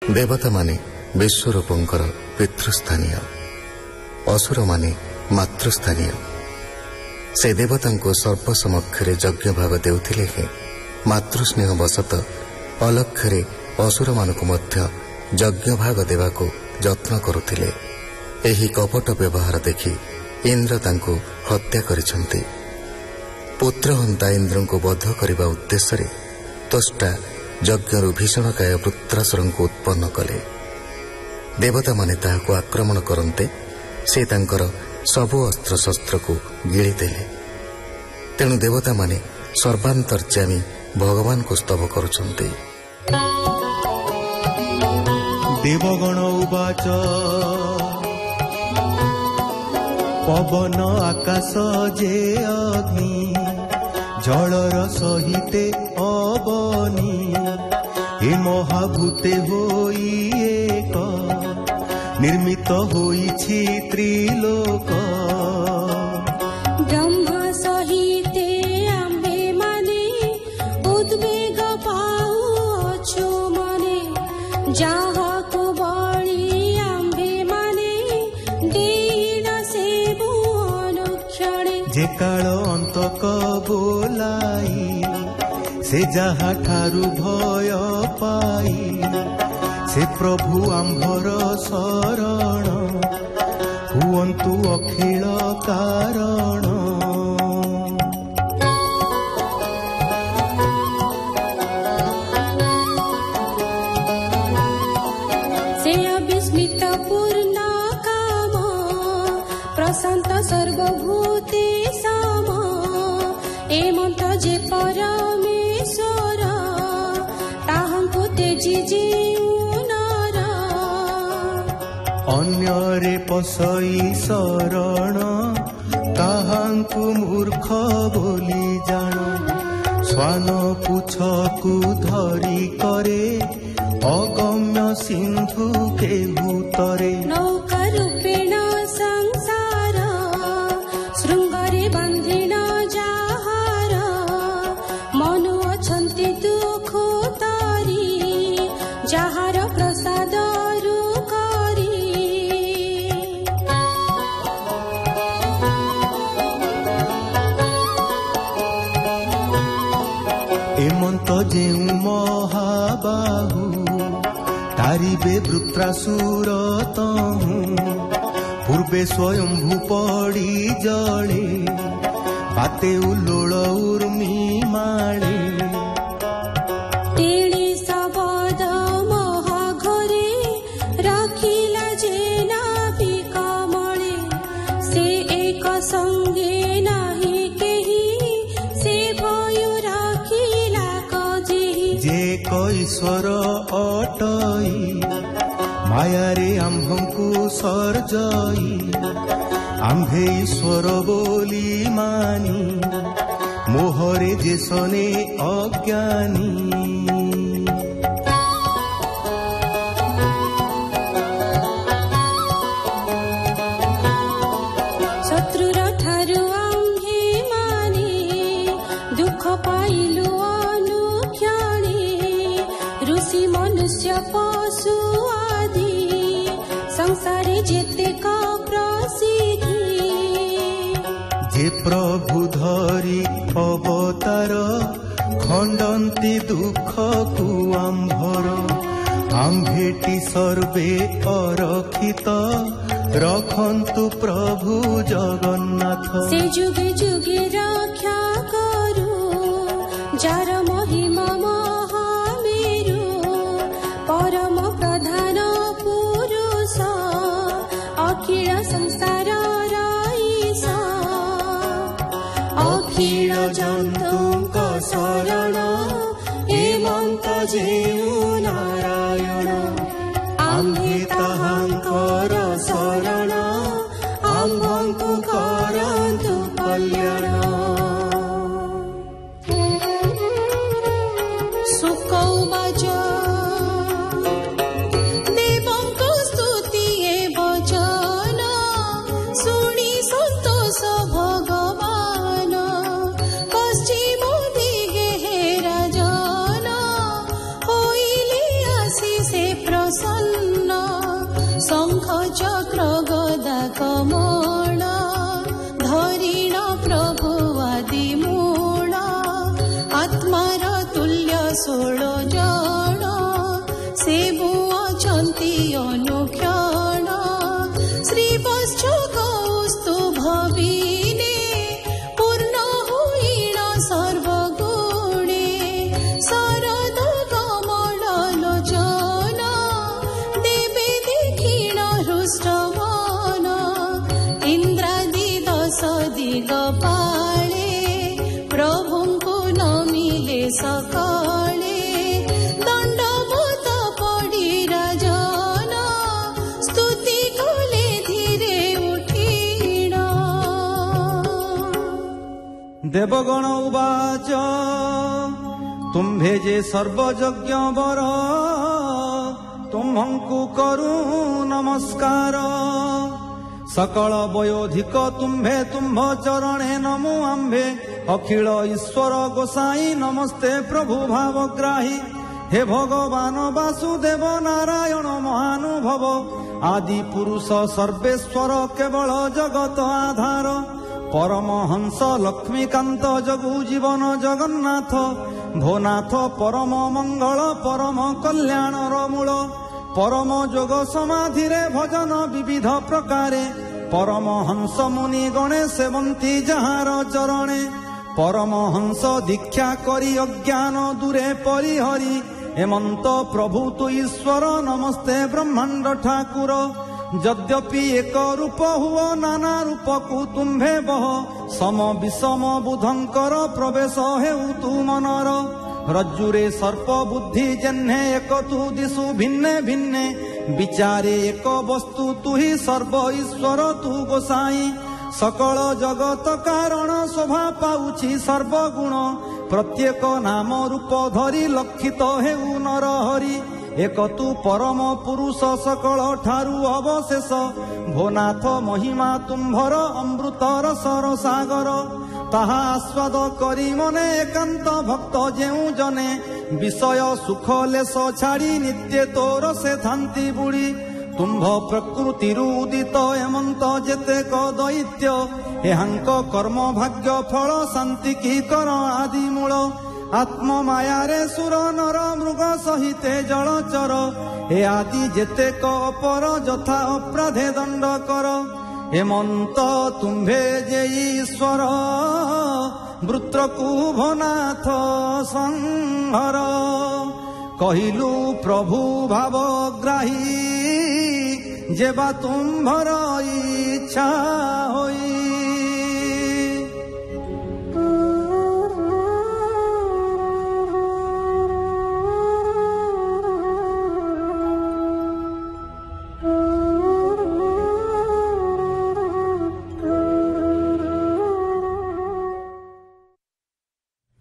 देवता माने विश्वरूपंकर पितृस्थानीय, असुर माने मातृस्थानीय। से देवता को सर्वसमक्षरे यज्ञ भाग देउथिले हे मातृस्नेह वशत अलक्षरे असुर मानकु मध्य यज्ञ भाग देवाको यत्न करुथिले। एही कपट व्यवहार देखि इंद्र तांको हत्या करिसंती। पुत्र हंता इंद्र को बध करने उद्देश्य त्वष्टा यज्ञ भीषणकाय वृत्रासुर को उत्पन्न कले। देवता माने ताहाको आक्रमण करते से तांकर सबु अस्त्र शस्त्र को गिळीदेले। तेणु देवता माने सर्वांतर्यामी भगवान को स्तव करुछन्ते। देवगण उवाच पवन आकाश जे अग्नि जलर सहिते अवनी हे महाभूते होई एक निर्मित होईछि त्रिलोक। ब्रह्मा सहिते आम्भे माने उद्वेग पाउछु मने जाहाको बळी आम्भे माने दीन सेबु अनुक्षणे। जे काल अंतक बोलाई से जहा ठारू भय पाई से प्रभु आंभर शरण हुअन्तु अखिल कारण। से अविस्मित पूर्ण काम प्रशांत सर्वभूते सम एमंत जे परमेश्वर ताहंकु तेजी जीवनर। अन्यरे पसई शरण ताहांकु मूर्ख बोली जान स्वान पुछकु धरी करे अगम्य सिंधु के भूतरे। नौका रूपेण संसार शृंगरे बंधिन जाहार मनु अछंति दुख तारी जाहार प्रसाद रुकरी। एमंत जेउ महाबाहु तारिबे वृत्रासुर तहु पूर्वे स्वयंभू पड़ी जले बाते उल्लोल उर्मी माळे। तेणी सबद महाघरे रखिला जे नाविका मळे से एक संगे नाही केही से भय रखिला कजेही। जे ईश्वर अटई मायारे आम्भंकु सर्जई आम्भे ईश्वर बोली मानी मोहरे जेसने अज्ञानी। शत्रुर ठारु आम्भे माने दुख पाइलु अनुक्षणे ऋषि मनुष्य पशु आदि संसारे जेतेक प्रसिद्धि। जे प्रभु धरी अवतार खंडंती दुख कु आम्भर आम्भेटी सर्वे अरक्षित रखन्तु प्रभु जगन्नाथ। से जुगे जुगे रक्षा करू जार महिमा महामेरु परम प्रधान पुरुष अखिल संसार रईस। अखिल जन्तुंक शरण हेमंत जेउ नारायण आम्भे ताहांकर शरण आम्भंकु करन्तु कल्याण। सुकौवाच देवंक स्तुति ए वचन शुणि सन्तोष भगवान पश्चिम दिगे हे राजन होइले आशीष प्रसन्न। ପ୍ରସନ୍ନ ଶଙ୍ଖ ଚକ୍ର ଗଦା କମଳ ଧରିଣ ପ୍ରଭୁ ଆଦି ମୂଳ ଆତ୍ମାର ତୁଲ୍ୟ 16 ଜଣ ସେବୁ ଅଛନ୍ତି ଅନୁକ୍ଷଣ ଶ୍ରୀବତ୍ସ କୌସ୍ତୁଭ ବିନେ ପୂର୍ଣ୍ଣ ହୁଇଣ ସର୍ବଗୁଣେ ଶରଦ କମଳ ଲୋଚନ ଦେବେ ଦକ୍ଷିଣ ହୃଷ୍ଟ ମନ ଇନ୍ଦ୍ରାଦି 10 ଦିଗପାଳେ ପ୍ରଭୁଙ୍କୁ ନମିଲେ ସକାଳେ ଦଣ୍ଡବତ ପଡ଼ି ରାଜନ ସ୍ତୁତି କଲେ ଧୀରେ ଉଠିଣ। ଦେବଗଣ ଉବାଚ ତୁମ୍ଭେ ଯେ ସର୍ବଯଜ୍ଞ ବର ତୁମ୍ଭଙ୍କୁ କରୁ ନମସ୍କାର ସକଳ ବୟୋଧିକ ତୁମ୍ଭେ ତୁମ୍ଭ ଚରଣେ ନମୁ ଆମ୍ଭେ ଅଖିଳ ଈଶ୍ୱର ଗୋସାଇ ନମସ୍ତେ ପ୍ରଭୁ ଭାବଗ୍ରାହୀ हे भगवान वासुदेव नारायण महानुभव आदि पुरुष सर्वेश्वर केवल जगत आधार परमहंस लक्ष्मीकांत जगु जीवन जगन्नाथ भोनाथ परम मंगल परम कल्याणर मूल परम जोग समाधि भजन विविध प्रकारे परमहंस मुनि गणे सेवंती जहार चरणे परमहंस दीक्षा करी अज्ञान दूरे परिहरी हेमंत प्रभु तु ईश्वर नमस्ते ब्रह्मांड ठाकुर यद्यपि एक रूप हुओ नाना रूप को तुम्भे बह सम विषम बुधंकर प्रवेश हेउ तु मनर रज्जुरे सर्प बुद्धि जन्हे एक तु दिशु भिन्ने भिन्ने विचारे एक वस्तु तु ही सर्व ईश्वर तु गोसाई सकल जगत कारण शोभा पाउछि सर्वगुण प्रत्येक नाम रूप धरी लक्षित हेउ नर हरि एक तु परम पुरुष सकल ठारु अवशेष भोनाथ महिमा तुम्भर अमृत रसर सागर ताहा आस्वाद करी मने एकांत भक्त जेउ जने विषय सुख लेस छाड़ी नित्य तोर से थांती बुड़ी तुम्भ प्रकृति उदित हेमंत जेतेक दैत्य एहांक कर्म भाग्य फल शांति की कर आदि मूल आत्म मायारे सुर नर मृग सहिते जलचर हे आदि जेतेक अपर यथा अपराधे दंड कर हेमंत तुम्भे जे ईश्वर वृत्रकुभनाथ संहर कहिलु प्रभु भावग्राही जेबा तुम्भर इच्छा होई